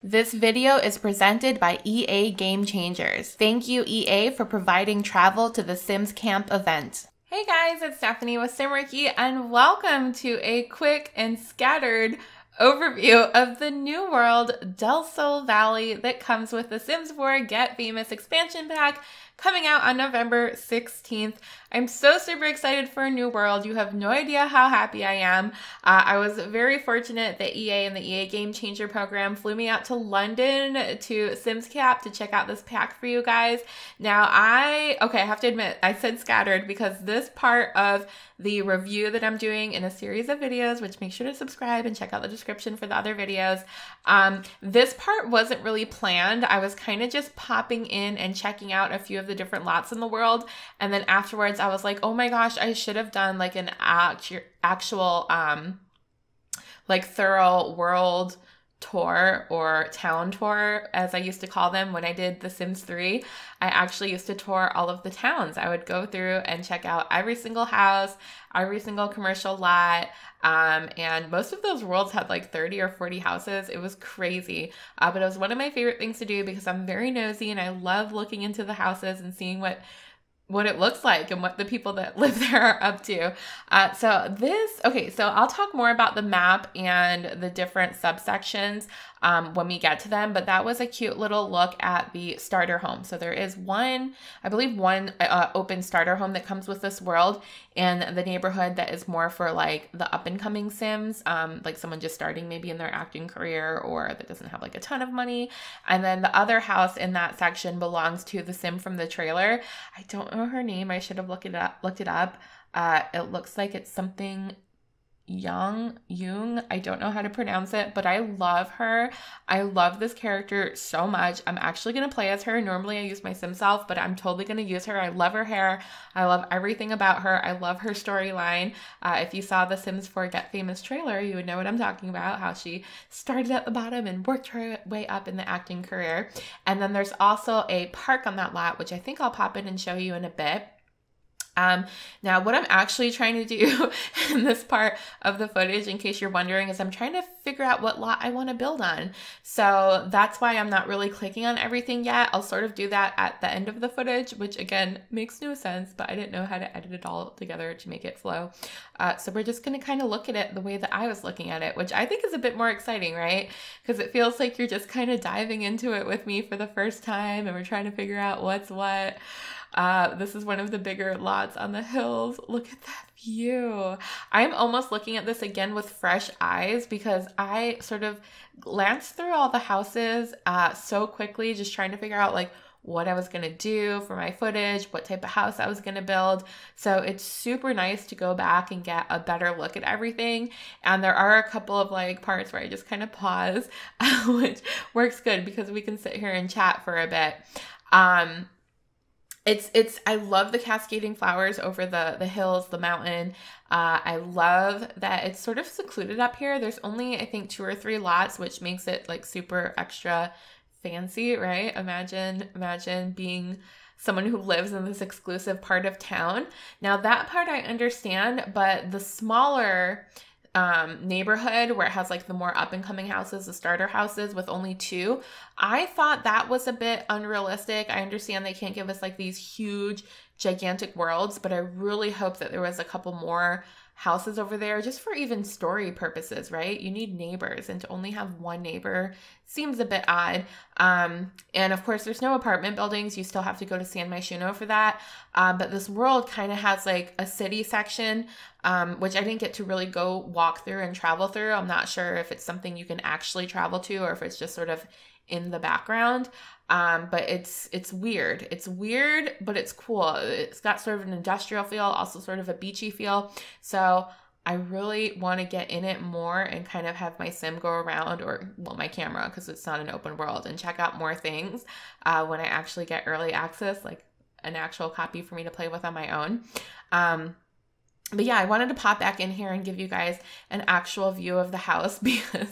This video is presented by EA Game Changers. Thank you, EA, for providing travel to the Sims Camp event. Hey guys, it's Stephanie with Simarchy, and welcome to a quick and scattered overview of the new world Del Sol Valley that comes with the Sims 4 Get Famous expansion pack coming out on November 16th. I'm so super excited for a new world. You have no idea how happy I am. I was very fortunate that EA and the EA Game Changer program flew me out to London to Sims Cap to check out this pack for you guys. Now I have to admit, I said scattered because this part of the review that I'm doing in a series of videos, which make sure to subscribe and check out the description for the other videos. This part wasn't really planned. I was kind of just popping in and checking out a few of the different lots in the world. And then afterwards I was like, oh my gosh, I should have done like an actual like thorough world tour or town tour, as I used to call them when I did The Sims 3. I actually used to tour all of the towns. I would go through and check out every single house, every single commercial lot, and most of those worlds had like 30 or 40 houses. It was crazy, but it was one of my favorite things to do because I'm very nosy and I love looking into the houses and seeing what it looks like and what the people that live there are up to. So I'll talk more about the map and the different subsections when we get to them, but that was a cute little look at the starter home. So there is one open starter home that comes with this world in the neighborhood that is more for like the up and coming Sims, like someone just starting maybe in their acting career or that doesn't have like a ton of money. And then the other house in that section belongs to the Sim from the trailer. I don't know her name. I should have looked it up. It looks like it's something Jung. I don't know how to pronounce it, but I love her. I love this character so much. I'm actually going to play as her. Normally I use my Sim self, but I'm totally going to use her. I love her hair. I love everything about her. I love her storyline. If you saw the Sims 4 Get Famous trailer, you would know what I'm talking about, how she started at the bottom and worked her way up in the acting career. And then there's also a park on that lot, which I think I'll pop in and show you in a bit. Now what I'm actually trying to do in this part of the footage, in case you're wondering, is I'm trying to figure out what lot I want to build on. So that's why I'm not really clicking on everything yet. I'll sort of do that at the end of the footage, which again makes no sense, but I didn't know how to edit it all together to make it flow. So we're just going to kind of look at it the way that I was looking at it, which I think is a bit more exciting, right? Because it feels like you're just kind of diving into it with me for the first time and we're trying to figure out what's what. This is one of the bigger lots on the hills. Look at that view. I'm almost looking at this again with fresh eyes because I sort of glanced through all the houses so quickly, just trying to figure out like what I was going to do for my footage, what type of house I was going to build. So it's super nice to go back and get a better look at everything. And there are a couple of like parts where I just kind of pause, which works good because we can sit here and chat for a bit. I love the cascading flowers over the hills, the mountain. I love that it's sort of secluded up here. There's only, I think, 2 or 3 lots, which makes it like super extra fancy, right? Imagine being someone who lives in this exclusive part of town. Now that part I understand, but the smaller neighborhood where it has like the more up and coming houses, the starter houses with only 2, I thought that was a bit unrealistic. I understand they can't give us like these huge gigantic worlds, but I really hope that there was a couple more houses over there just for even story purposes, right? You need neighbors, and to only have one neighbor seems a bit odd. And of course there's no apartment buildings. You still have to go to San Myshuno for that. But this world kind of has like a city section, which I didn't get to really go walk through and travel through. I'm not sure if it's something you can actually travel to or if it's just sort of in the background. But it's weird. It's weird, but it's cool. It's got sort of an industrial feel, also sort of a beachy feel. So I really want to get in it more and kind of have my Sim go around, or well, my camera, because it's not an open world, and check out more things when I actually get early access, like an actual copy for me to play with on my own. But yeah, I wanted to pop back in here and give you guys an actual view of the house because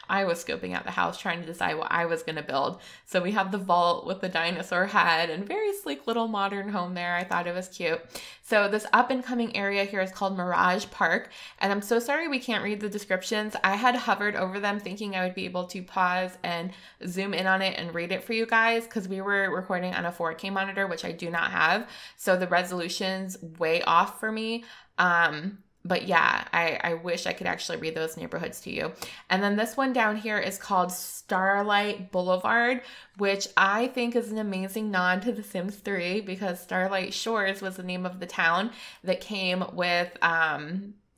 I was scoping out the house trying to decide what I was going to build. So we have the vault with the dinosaur head and very sleek little modern home there. I thought it was cute. So this up and coming area here is called Mirage Park. And I'm so sorry we can't read the descriptions. I had hovered over them thinking I would be able to pause and zoom in on it and read it for you guys because we were recording on a 4K monitor, which I do not have. So the resolution's way off for me. But yeah, I wish I could actually read those neighborhoods to you. And then this one down here is called Starlight Boulevard, which I think is an amazing nod to The Sims 3 because Starlight Shores was the name of the town that came with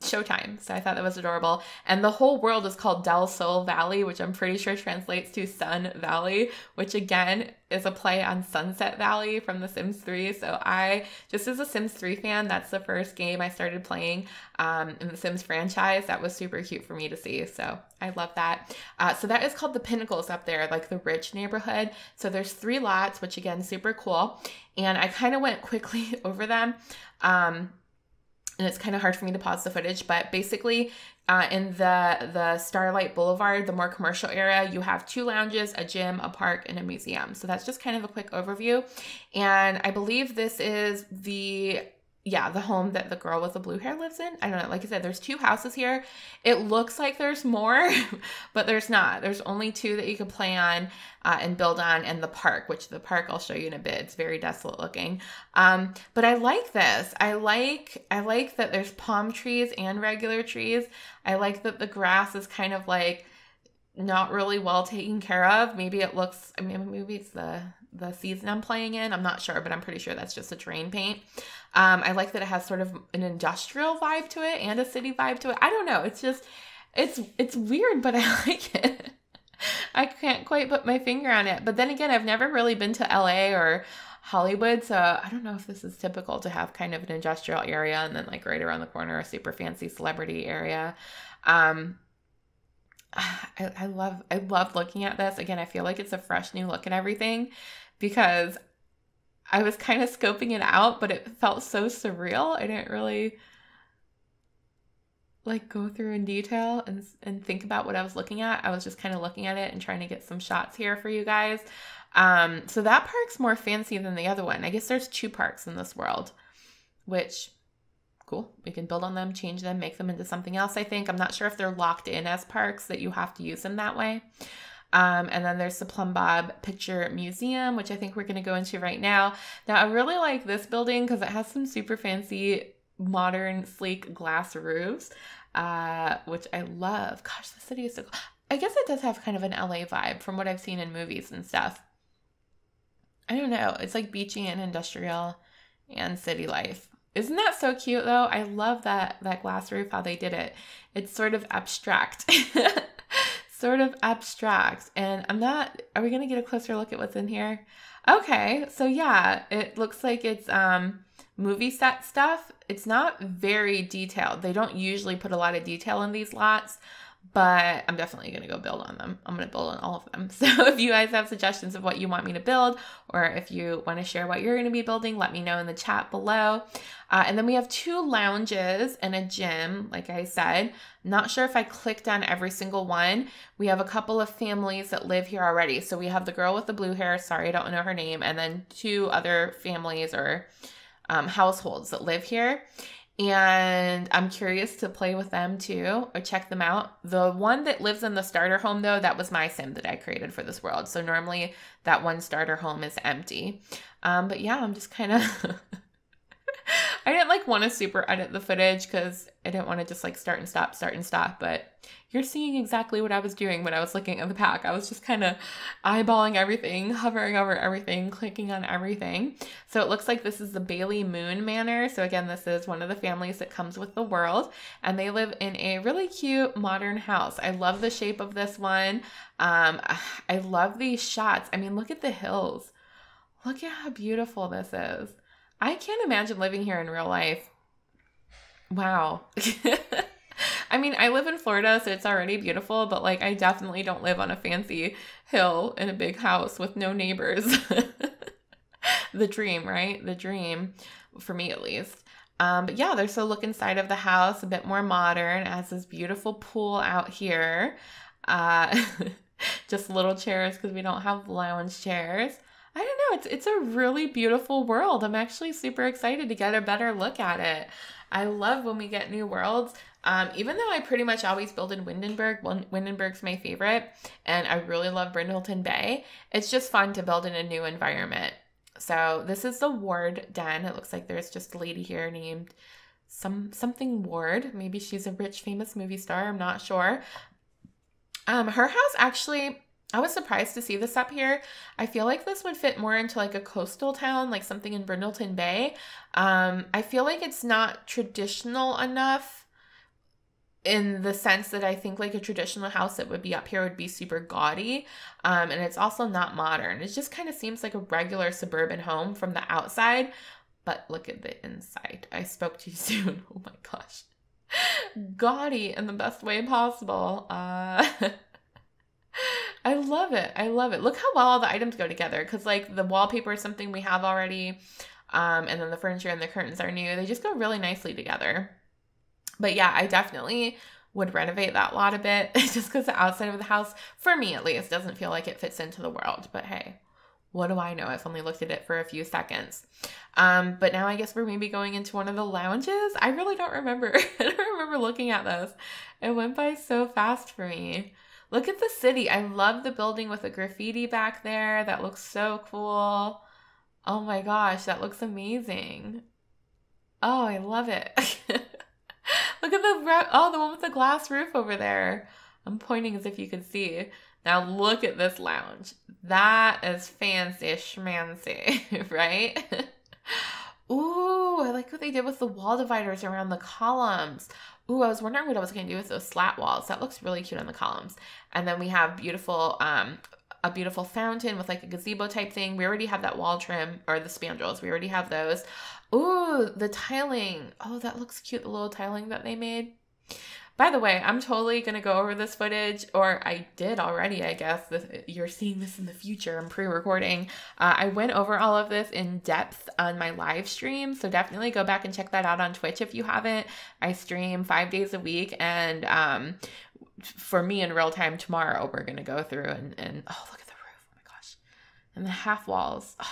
Showtime. So I thought that was adorable. And the whole world is called Del Sol Valley, which I'm pretty sure translates to Sun Valley, which again is a play on Sunset Valley from The Sims 3. So I, just as a Sims 3 fan, that's the first game I started playing in the Sims franchise. That was super cute for me to see. So I love that. So that is called the Pinnacles up there, like the rich neighborhood. So there's 3 lots, which again, super cool. And I kind of went quickly over them. And it's kind of hard for me to pause the footage, but basically in the Starlight Boulevard, the more commercial area, you have 2 lounges, a gym, a park, and a museum. So that's just kind of a quick overview. And I believe this is the home that the girl with the blue hair lives in. I don't know. Like I said, there's 2 houses here. It looks like there's more, but there's not. There's only 2 that you can play on and build on, and the park, which the park I'll show you in a bit. It's very desolate looking. But I like this. I like that there's palm trees and regular trees. I like that the grass is kind of like not really well taken care of. Maybe it looks, I mean, maybe it's the season I'm playing in. I'm not sure, but I'm pretty sure that's just a terrain paint. I like that it has sort of an industrial vibe to it and a city vibe to it. I don't know. It's just, it's weird, but I like it. I can't quite put my finger on it. But then again, I've never really been to LA or Hollywood, so I don't know if this is typical to have kind of an industrial area and then like right around the corner, a super fancy celebrity area. I love looking at this. Again, I feel like it's a fresh new look at everything because I was kind of scoping it out, but it felt so surreal. I didn't really like go through in detail and think about what I was looking at. I was just kind of looking at it and trying to get some shots here for you guys. So that park's more fancy than the other one. I guess there's 2 parks in this world, which cool. We can build on them, change them, make them into something else, I think. I'm not sure if they're locked in as parks that you have to use them that way. And then there's the Plum Bob Picture Museum, which I think we're going to go into right now. Now, I really like this building because it has some super fancy, modern, sleek glass roofs, which I love. Gosh, the city is so cool. I guess it does have kind of an LA vibe from what I've seen in movies and stuff. I don't know. It's like beachy and industrial and city life. Isn't that so cute, though? I love that glass roof, how they did it. It's sort of abstract. Sort of abstract. And are we going to get a closer look at what's in here? Okay, so yeah, it looks like it's movie set stuff. It's not very detailed. They don't usually put a lot of detail in these lots, but I'm definitely going to go build on them. I'm going to build on all of them. So if you guys have suggestions of what you want me to build, or if you want to share what you're going to be building, let me know in the chat below. And then we have 2 lounges and a gym, like I said. Not sure if I clicked on every single one. We have a couple of families that live here already. So we have the girl with the blue hair. Sorry, I don't know her name. And then 2 other families or households that live here. And I'm curious to play with them too, or check them out. The one that lives in the starter home, though, that was my sim that I created for this world. So normally that one starter home is empty. But yeah, I'm just kind of... I didn't like want to super edit the footage because I didn't want to just like start and stop. But you're seeing exactly what I was doing when I was looking at the pack. I was just kind of eyeballing everything, hovering over everything, clicking on everything. So it looks like this is the Bailey Moon Manor. So again, this is one of the families that comes with the world, and they live in a really cute modern house. I love the shape of this one. I love these shots. I mean, look at the hills. Look at how beautiful this is. I can't imagine living here in real life. Wow. I mean, I live in Florida, so it's already beautiful, but like I definitely don't live on a fancy hill in a big house with no neighbors. The dream, right? The dream, for me at least. But yeah, there's a look inside of the house, a bit more modern. It has this beautiful pool out here. Just little chairs because we don't have lounge chairs. I don't know. It's a really beautiful world. I'm actually super excited to get a better look at it. I love when we get new worlds. Even though I pretty much always build in Windenburg, Windenburg's my favorite, and I really love Brindleton Bay, it's just fun to build in a new environment. So this is the Ward Den. It looks like there's just a lady here named something Ward. Maybe she's a rich, famous movie star. I'm not sure. Her house actually, I was surprised to see this up here. I feel like this would fit more into like a coastal town, like something in Brindleton Bay. I feel like it's not traditional enough in the sense that I think like a traditional house that would be up here would be super gaudy. And it's also not modern. It just kind of seems like a regular suburban home from the outside. But look at the inside. I spoke too soon. Oh my gosh. Gaudy in the best way possible. I love it. I love it. Look how well all the items go together. Because like the wallpaper is something we have already. And then the furniture and the curtains are new. They just go really nicely together. But yeah, I definitely would renovate that lot a bit. Just because the outside of the house, for me at least, doesn't feel like it fits into the world. But hey. What do I know? I've only looked at it for a few seconds. But now I guess we're maybe going into one of the lounges. I really don't remember. I don't remember looking at this. It went by so fast for me. Look at the city. I love the building with the graffiti back there. That looks so cool. Oh my gosh, that looks amazing. Oh, I love it. Look at the one with the glass roof over there. I'm pointing as if you could see. Now look at this lounge. That is fancy schmancy, right? Ooh, I like what they did with the wall dividers around the columns. Ooh, I was wondering what I was going to do with those slat walls. That looks really cute on the columns. And then we have a beautiful fountain with like a gazebo type thing. We already have that wall trim, or the spandrels. We already have those. Ooh, the tiling. Oh, that looks cute, the little tiling that they made. By the way, I'm totally going to go over this footage, or I did already, I guess. You're seeing this in the future. I'm pre-recording. I went over all of this in depth on my live stream, so definitely go back and check that out on Twitch if you haven't. I stream 5 days a week, and for me in real time tomorrow, we're going to go through and oh, look at the roof. Oh my gosh. And the half walls. Oh,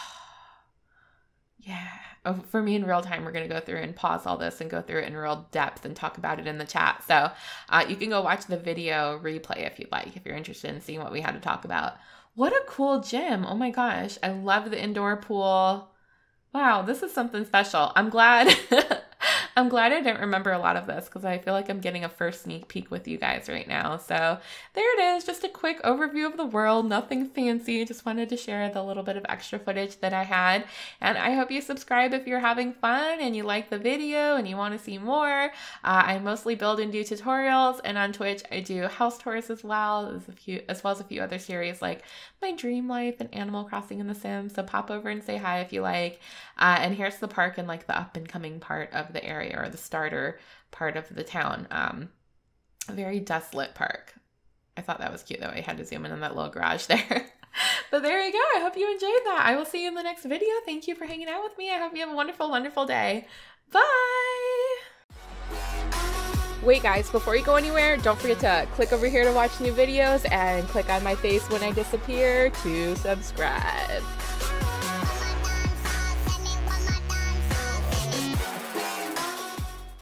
yeah. Oh, for me in real time, we're going to go through and pause all this and go through it in real depth and talk about it in the chat. So you can go watch the video replay if you'd like, if you're interested in seeing what we had to talk about. What a cool gym. Oh my gosh. I love the indoor pool. Wow, this is something special. I'm glad I'm glad I didn't remember a lot of this because I feel like I'm getting a first sneak peek with you guys right now. So there it is, just a quick overview of the world, nothing fancy. Just wanted to share the little bit of extra footage that I had. And I hope you subscribe if you're having fun and you like the video and you want to see more. I mostly build and do tutorials, and on Twitch I do house tours as well as a few other series like My Dream Life and Animal Crossing in The Sims. So pop over and say hi if you like. And here's the park and like the up and coming part of the area, or the starter part of the town. A very desolate park. I thought that was cute though. I had to zoom in on that little garage there. But there you go. I hope you enjoyed that. I will see you in the next video. Thank you for hanging out with me. I hope you have a wonderful, wonderful day. Bye! Wait guys, before you go anywhere, don't forget to click over here to watch new videos and click on my face when I disappear to subscribe.